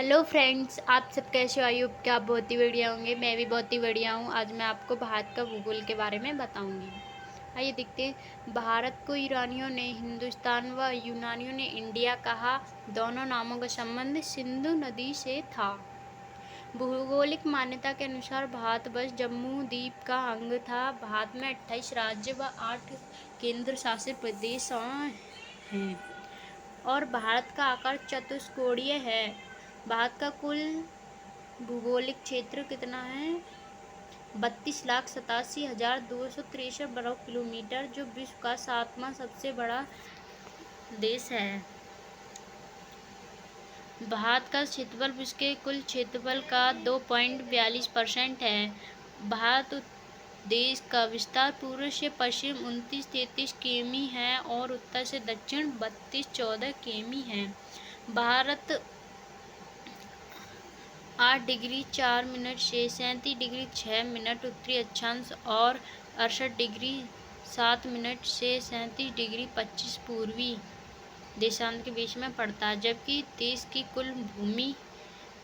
Hello friends, आप सब कैसे हो? आई होप कि आप बहुत ही बढ़िया होंगे। मैं भी बहुत ही बढ़िया हूँ। आज मैं आपको भारत का भूगोल के बारे में बताऊंगी। आइए देखते हैं। भारत को ईरानियों ने हिंदुस्तान व यूनानियों ने इंडिया कहा। दोनों नामों का संबंध सिंधु नदी से था। भौगोलिक मान्यता के अनुसार भारतवर्ष जम्मू द्वीप का अंग था। भारत में 28 राज्य व 8 केंद्र शासित प्रदेश हैं और भारत का आकार चतुष्कोणीय है। भारत का कुल भौगोलिक क्षेत्र कितना है? 32,87,263 वर्ग किलोमीटर, जो विश्व का 7वां सबसे बड़ा देश है। भारत का क्षेत्रफल विश्व के कुल क्षेत्रफल का 2.42% है। भारत देश का विस्तार पूर्व से पश्चिम 29-33 किमी है और उत्तर से दक्षिण 32-14 किमी है। भारत 8 डिग्री 4 मिनट से 37 डिग्री 6 मिनट उत्तरी अक्षांश और 68 डिग्री 7 मिनट से 37 डिग्री 25 पूर्वी देशांत के बीच में पड़ता है, जबकि देश की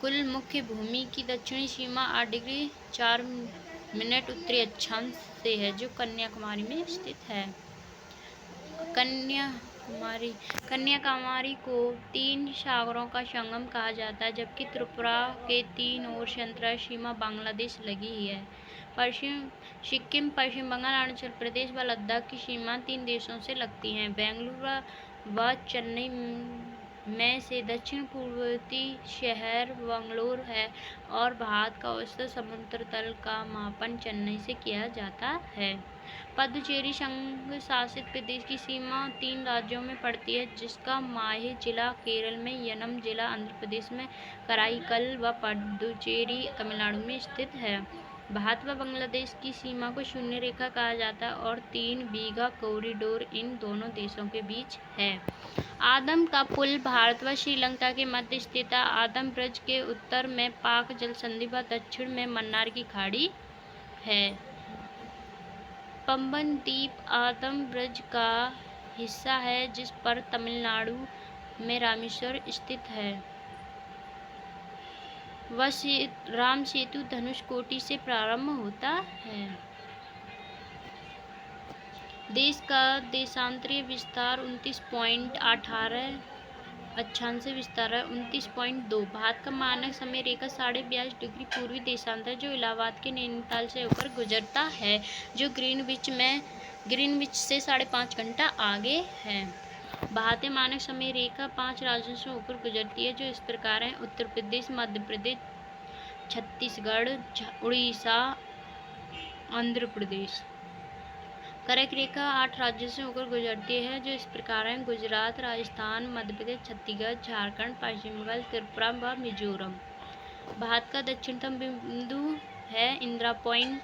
कुल मुख्य भूमि की दक्षिणी सीमा 8 डिग्री 4 मिनट उत्तरी अक्षांश से है, जो कन्याकुमारी में स्थित है। कन्याकुमारी को 3 सागरों का संगम कहा जाता है, जबकि त्रिपुरा के 3 ओर से अंतर्राष्ट्रीय सीमा बांग्लादेश लगी ही है। सिक्किम, पश्चिम बंगाल, अरुणाचल प्रदेश व लद्दाख की सीमा 3 देशों से लगती है। बेंगलुरु व चेन्नई में से दक्षिण पूर्वी शहर बंगलुरु है और भारत का औसत समुद्र तल का मापन चेन्नई से किया जाता है। पुडुचेरी संघ शासित प्रदेश की सीमा 3 राज्यों में पड़ती है, जिसका माहे जिला केरल में, यनम जिला आंध्र प्रदेश में, कराईकल व पुडुचेरी तमिलनाडु में स्थित है। भारत व बांग्लादेश की सीमा को शून्य रेखा कहा जाता है और 3 बीघा कॉरिडोर इन दोनों देशों के बीच है। आदम का पुल भारत व श्रीलंका के मध्य स्थित है। आदम ब्रज के उत्तर में पाक जल संधि व दक्षिण में मन्नार की खाड़ी है। पंबन द्वीप आदम ब्रज का हिस्सा है, जिस पर तमिलनाडु में रामेश्वर स्थित है। राम सेतु धनुषकोटी से प्रारंभ होता है। देश का देशांतरीय विस्तार 29.18 अक्षांश विस्तार है 29.2। भारत का मानक समय रेखा 22.5 डिग्री पूर्वी देशांतर, जो इलाहाबाद के नैनीताल से होकर गुजरता है, जो ग्रीनविच से 5.5 घंटा आगे है। भारतीय मानक समय रेखा 5 राज्यों से होकर गुजरती है, जो इस प्रकार है: उत्तर प्रदेश, मध्य प्रदेश, छत्तीसगढ़, उड़ीसा, आंध्र प्रदेश। कर्क रेखा 8 राज्यों से होकर गुजरती है, जो इस प्रकार हैं: गुजरात, राजस्थान, मध्य प्रदेश, छत्तीसगढ़, झारखंड, पश्चिम बंगाल, त्रिपुरा व मिजोरम। भारत का दक्षिणतम बिंदु है इंदिरा पॉइंट।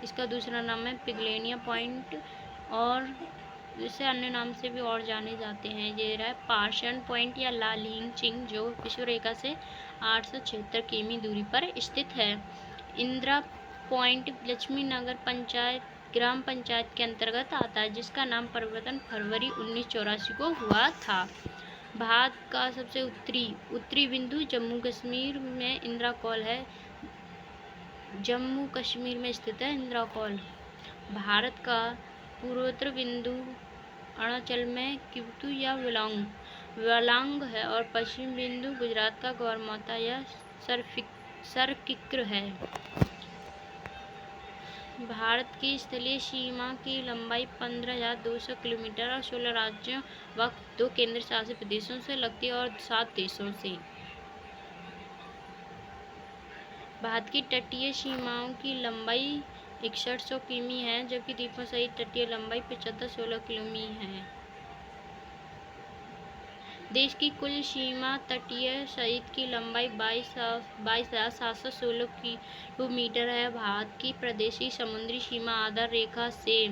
इसका दूसरा नाम है पिगलेनिया पॉइंट और इसे अन्य नाम से भी और जाने जाते हैं। ये रहा पार्शन पॉइंट या लालिंग चिंग, जो विषुव रेखा से 876 किमी दूरी पर स्थित है। इंदिरा पॉइंट लक्ष्मी नगर ग्राम पंचायत के अंतर्गत आता है, जिसका नाम परिवर्तन फरवरी 1984 को हुआ था। भारत का सबसे उत्तरी बिंदु जम्मू कश्मीर में इंदिरा कॉल है। जम्मू कश्मीर में स्थित है इंदिरा कॉल। भारत का पूर्वोत्तर बिंदु अरुणाचल में किबुतु या वेलांग है और पश्चिम बिंदु गुजरात का गौरमाता या सरकिक्र है। भारत की स्थलीय सीमा की लंबाई 15,200 किलोमीटर और 16 राज्यों व 2 केंद्र शासित प्रदेशों से लगती है और 7 देशों से। भारत की तटीय सीमाओं की लंबाई 6100 किमी है, जबकि द्वीपों सहित तटीय लंबाई 7516 किमी है। देश की कुल सीमा तटीय सहित की लंबाई 22,716 किलोमीटर है। भारत की प्रादेशिक समुद्री सीमा आधार रेखा से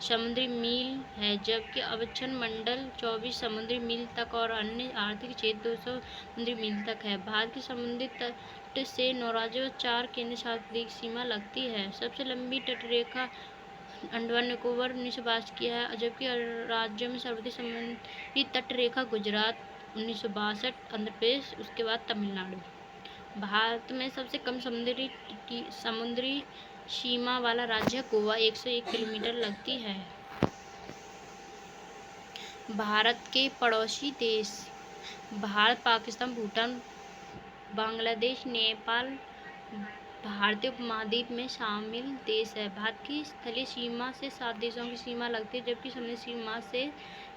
समुद्री मील है, जबकि अवक्षण मंडल 24 समुद्री मील तक और अन्य आर्थिक क्षेत्र 200 समुद्री मील तक है। भारत की समुद्री तट से 9 राज्यों और 4 केंद्र शासित प्रदेश की सीमा लगती है। सबसे लंबी तटरेखा अंडमान निकोबार 1982 की है, जबकि राज्यों में सर्वाधिक समुद्री तटरेखा गुजरात 1962 आंध्र प्रदेश, उसके बाद तमिलनाडु। भारत में सबसे कम समुद्री सीमा वाला राज्य गोवा 101 किलोमीटर लगती है। भारत के पड़ोसी देश भारत, पाकिस्तान, भूटान, बांग्लादेश, नेपाल भारतीय उपमहाद्वीप में शामिल देश है। भारत की स्थलीय सीमा से 7 देशों की सीमा लगती है, जबकि समुद्री सीमा से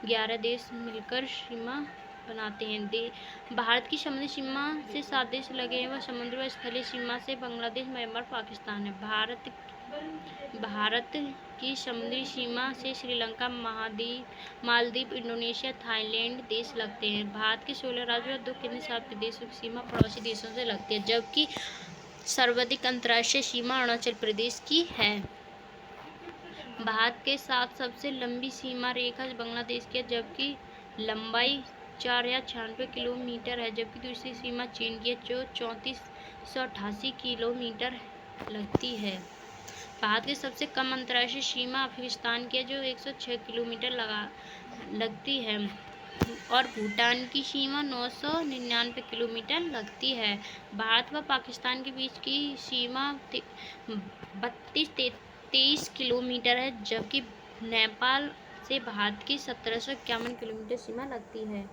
11 देश मिलकर सीमा बनाते हैं। भारत की समुद्री सीमा से 7 देश लगे हैं, वह समुद्री व स्थलीय सीमा से बांग्लादेश, म्यांमार, पाकिस्तान है। भारत की समुद्री सीमा से श्रीलंका, मालदीव, इंडोनेशिया, थाईलैंड देश लगते हैं। भारत के 16 राज्यों और 2 केंद्र शासित प्रदेशों की सीमा पड़ोसी देशों से लगती है, जबकि सर्वाधिक अंतर्राष्ट्रीय सीमा अरुणाचल प्रदेश की है। भारत के साथ सबसे लंबी सीमा रेखा बांग्लादेश की है, जबकि लंबाई 4096 किलोमीटर है, जबकि दूसरी सीमा चीन की है, जो 3488 किलोमीटर लगती है। भारत की सबसे कम अंतर्राष्ट्रीय सीमा अफगानिस्तान की है, जो 106 किलोमीटर लगती है, और भूटान की सीमा 999 किलोमीटर लगती है। भारत व पाकिस्तान के बीच की सीमा 32-33 किलोमीटर है, जबकि नेपाल से भारत की 1751 किलोमीटर सीमा लगती है।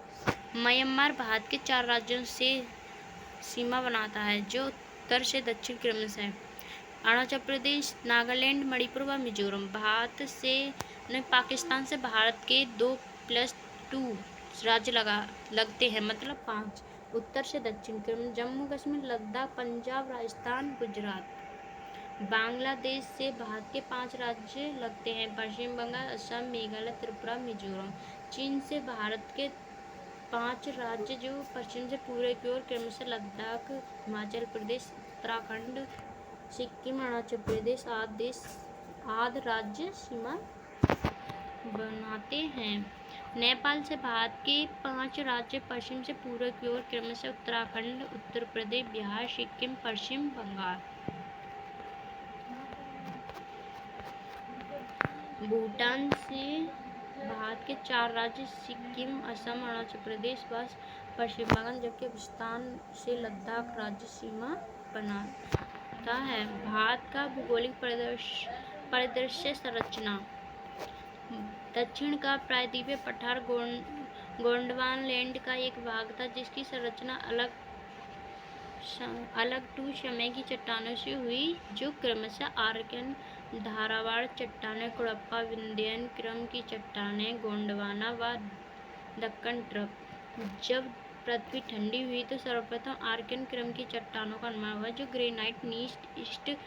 म्यांमार भारत के 4 राज्यों से सीमा बनाता है, जो उत्तर से दक्षिण क्रमशः है। अरुणाचल प्रदेश, नागालैंड, मणिपुर व मिजोरम। पाकिस्तान से भारत के 2+2 राज्य लगते हैं, मतलब 5। उत्तर से दक्षिण क्रम जम्मू कश्मीर, लद्दाख, पंजाब, राजस्थान, गुजरात। बांग्लादेश से भारत के 5 राज्य लगते हैं, पश्चिम बंगाल, असम, मेघालय, त्रिपुरा, मिजोरम। चीन से भारत के 5 राज्य, जो पश्चिम से पूर्व की ओर क्रमशः लद्दाख, हिमाचल प्रदेश, उत्तराखंड, सिक्किम, अरुणाचल प्रदेश आदि राज्य सीमा बनाते हैं। नेपाल से भारत के 5 राज्य, पश्चिम से पूर्व की ओर क्रमशः उत्तराखंड, उत्तर प्रदेश, बिहार, सिक्किम, पश्चिम बंगाल। भूटान से भारत के 4 राज्य, सिक्किम, असम, अरुणाचल प्रदेश व पश्चिम बंगाल, जबकि पाकिस्तान से लद्दाख राज्य सीमा बनाता है। भारत का भौगोलिक परिदृश्य संरचना। दक्षिण का प्रायद्वीपीय पठार गोंडवानालैंड का एक भाग था, जिसकी संरचना अलग टू समय की चट्टानों से हुई, जो क्रमशः आर्यन, धारावाड़ चट्टानें, कुड़प्पा, विंध्यन क्रम की चट्टानें, गोंडवाना व दक्कन ट्रप। जब पृथ्वी ठंडी हुई तो सर्वप्रथम आर्यन क्रम की चट्टानों का निर्माण हुआ, जो ग्रेनाइट, नीस्ट,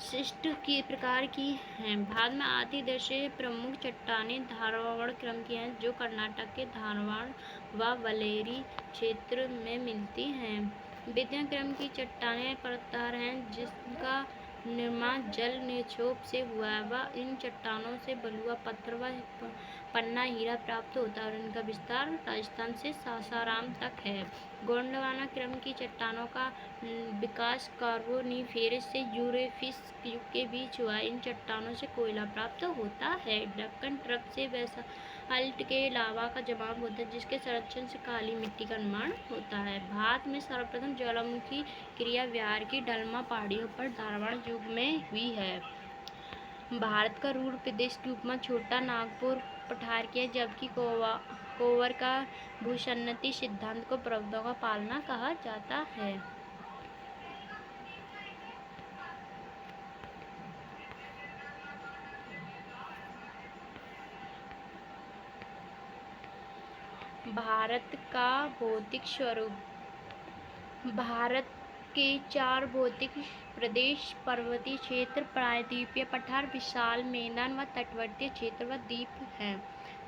शिस्ट की प्रकार की हैं। भारत में आदि दृश्य प्रमुख चट्टानें धारावाड़ क्रम की हैं, जो कर्नाटक के धारवाड़ व बल्लेरी क्षेत्र में मिलती हैं। विंध्य क्रम की चट्टानें पर्वतारोहण हैं, जिनका निर्माण जल निक्षेप से हुआ है, व इन चट्टानों से बलुआ पत्थर व पन्ना हीरा प्राप्त होता है, और इनका विस्तार राजस्थान से सासाराम तक है। गोंडवाना क्रम की चट्टानों का विकास कार्बोनिफेरस से यूरेशियस युग के बीच हुआ। इन चट्टानों से कोयला प्राप्त होता है। दक्कन ट्रप से बेसाल्ट के लावा का जमाव होता है, जिसके संरक्षण से काली मिट्टी का निर्माण होता है। भारत में सर्वप्रथम ज्वालामुखी क्रिया बिहार की ढलमा पहाड़ियों पर धारवाड़ युग में हुई है। भारत का रूढ़ प्रदेश के रूप में छोटा नागपुर पठार की है, जबकि कोवर का भूसन्नति सिद्धांत को पर्वतों का पालना कहा जाता है। भारत का भौतिक स्वरूप। भारत के 4 भौतिक प्रदेश, पर्वतीय क्षेत्र, प्रायद्वीपीय पठार, विशाल मैदान व तटवर्ती क्षेत्र व द्वीप हैं।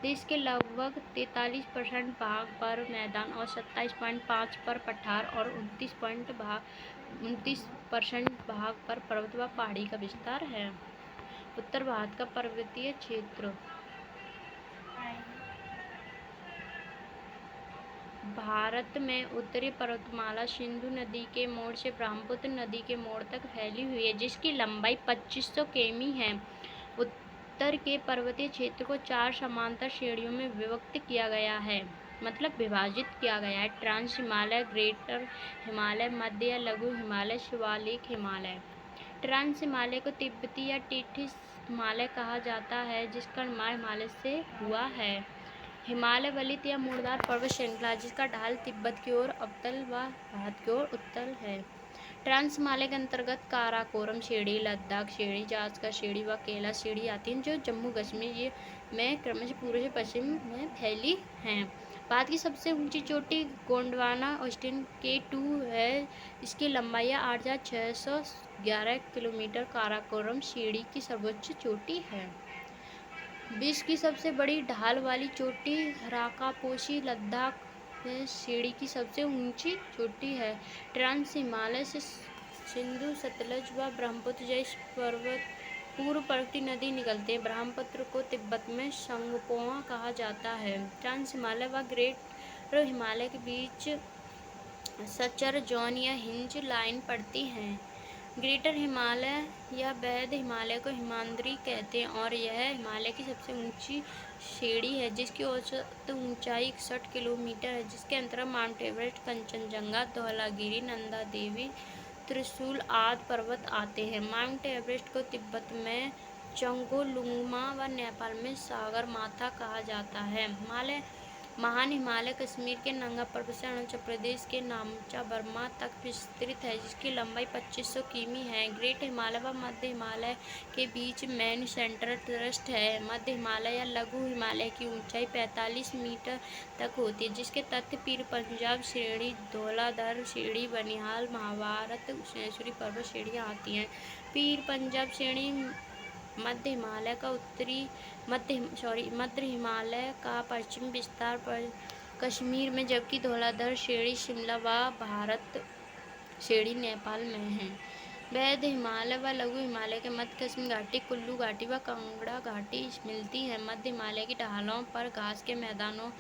देश के लगभग 43% भाग पर मैदान और 27.5% पर पठार और 29% भाग पर पर्वत व पहाड़ी का विस्तार है। उत्तर भारत का पर्वतीय क्षेत्र। भारत में उत्तरी पर्वतमाला सिंधु नदी के मोड़ से ब्रह्मपुत्र नदी के मोड़ तक फैली हुई है, जिसकी लंबाई 2500 किमी है। उत्तर के पर्वतीय क्षेत्र को 4 समांतर श्रेणियों में विभक्त किया गया है। मतलब विभाजित किया गया है। ट्रांस हिमालय, ग्रेटर हिमालय, मध्य या लघु हिमालय, शिवालिक हिमालय। ट्रांस हिमालय को तिब्बती या टिथिस हिमालय कहा जाता है, जिसका निर्माण हिमालय से हुआ है। हिमालय वलित या मुड़दार पर्वत श्रृंखला, जिसका ढाल तिब्बत की ओर अवतल व भारत की ओर उत्तल है। ट्रांस हिमालय के अंतर्गत काराकोरम श्रेणी, लद्दाख श्रेणी, जास्कर श्रेणी व कैलाश श्रेणी आती हैं, जो जम्मू कश्मीर में क्रमशः पूर्व से पश्चिम में फैली हैं। भारत की सबसे ऊंची चोटी गोंडवाना ऑस्टिन K2 है। इसकी लंबाई है 8,611 किलोमीटर। काराकोरम श्रेणी की सर्वोच्च चोटी है। विश्व की सबसे बड़ी ढाल वाली चोटी राकापोशी लद्दाख में श्रेणी की सबसे ऊंची चोटी है। ट्रांस हिमालय से सिंधु, सतलज व ब्रह्मपुत्र जैसी पूर्व प्रवृत्ति नदी निकलती है। ब्रह्मपुत्र को तिब्बत में संगपोआ कहा जाता है। ट्रांस हिमालय व ग्रेटर हिमालय के बीच सचर जोन या हिंज लाइन पड़ती है। ग्रेटर हिमालय या वैध हिमालय को हिमाद्री कहते हैं और यह हिमालय की सबसे ऊंची श्रेणी है, जिसकी औसत ऊंचाई 61 किलोमीटर है, जिसके अंतर्गत माउंट एवरेस्ट, कंचनजंगा, धौलागिरी, नंदा देवी, त्रिशूल आदि पर्वत आते हैं। माउंट एवरेस्ट को तिब्बत में चंगोलुंगमा व नेपाल में सागरमाथा कहा जाता है। महान हिमालय कश्मीर के नंगा पर्वत से अरुणाचल प्रदेश के नामचा बर्मा तक विस्तृत है, जिसकी लंबाई 2500 किमी है। ग्रेट हिमालय व मध्य हिमालय के बीच मैन सेंटर ट्रस्ट है। मध्य हिमालय या लघु हिमालय की ऊंचाई 45 मीटर तक होती है, जिसके तथ्य पीर पंजाब श्रेणी, धौलाधर श्रेणी, बनिहाल, महाभारत, शेषुरी पर्वत श्रेणियाँ आती हैं। पीर पंजाब श्रेणी मध्य हिमालय का पश्चिमी विस्तार पर कश्मीर में, जबकि धौलाधर श्रेणी शिमला व भारत श्रेणी नेपाल में है। वैध हिमालय व लघु हिमालय के मध्य कश्मीर घाटी, कुल्लू घाटी व कांगड़ा घाटी मिलती है। मध्य हिमालय की ढालों पर घास के मैदानों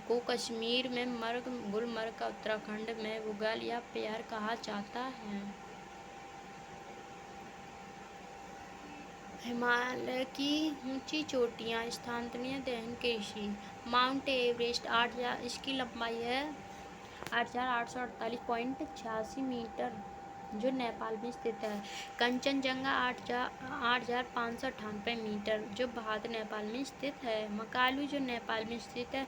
को कश्मीर में मर्ग, गुलमर्ग का उत्तराखंड में बुगल या प्यार कहा जाता है। हिमालय की ऊंची चोटियाँ, स्थानीय अध्ययन कृषि। माउंट एवरेस्ट 8,000, इसकी लंबाई है 8,848.86 मीटर, जो नेपाल में स्थित है। कंचनजंगा 8,598 मीटर, जो भारत नेपाल में स्थित है। मकालू, जो नेपाल में स्थित है।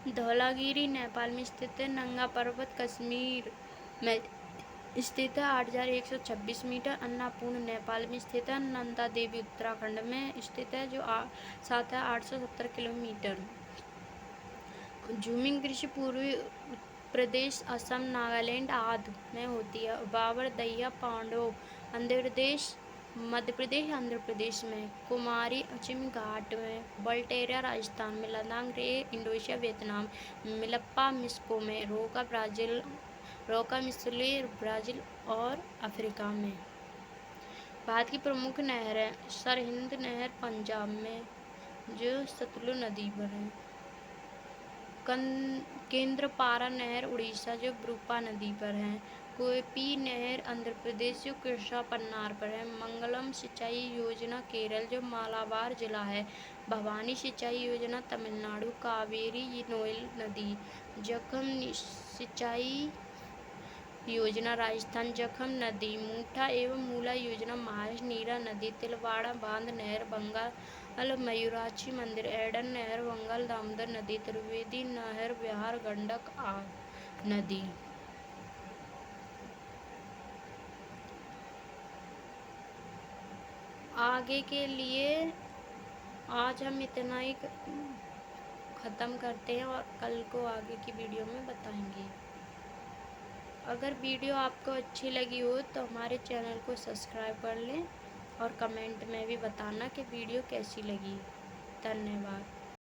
धौलागिरी नेपाल में स्थित है। नंगा पर्वत कश्मीर में स्थित है 8,126 मीटर। अन्नपूर्ण नेपाल में स्थित है। नंदा देवी उत्तराखंड में स्थित है, जो 7,870 किलोमीटर। झूमिंग कृषि पूर्वी प्रदेश, असम, नागालैंड आदि में होती है। बाबर दहिया पांडव मध्य प्रदेश, आंध्र प्रदेश में। कुमारी पश्चिमी घाट में। बल्टेरिया राजस्थान में। लदांग रे इंडोनेशिया, वियतनाम। मिलप्पा मिस्को में। रोका मिसले ब्राज़ील और अफ्रीका में। भारत की प्रमुख नहरें। सरहिंद नहर पंजाब में, जो सतलुज नदी पर है। केंद्रपारा नहर उड़ीसा, जो ब्रूपा नदी पर है। कोयपी नहर आंध्र प्रदेश, जो कृष्णा पन्नार पर है। मंगलम सिंचाई योजना केरल, जो मालाबार जिला है। भवानी सिंचाई योजना तमिलनाडु। कावेरी नोयल नदी। जखम सिंचाई योजना राजस्थान, जखम नदी। मूठा एवं मूला योजना महाराष्ट्र। नीरा नदी। तिलवाड़ा बांध नहर बंगाल। मयूराक्षी मंदिर। एडन नहर बंगाल। दामोदर नदी। त्रिवेदी नहर बिहार। गंडक नदी। आगे के लिए आज हम इतना ही ख़त्म करते हैं और कल को आगे की वीडियो में बताएंगे। अगर वीडियो आपको अच्छी लगी हो तो हमारे चैनल को सब्सक्राइब कर लें और कमेंट में भी बताना कि वीडियो कैसी लगी। धन्यवाद।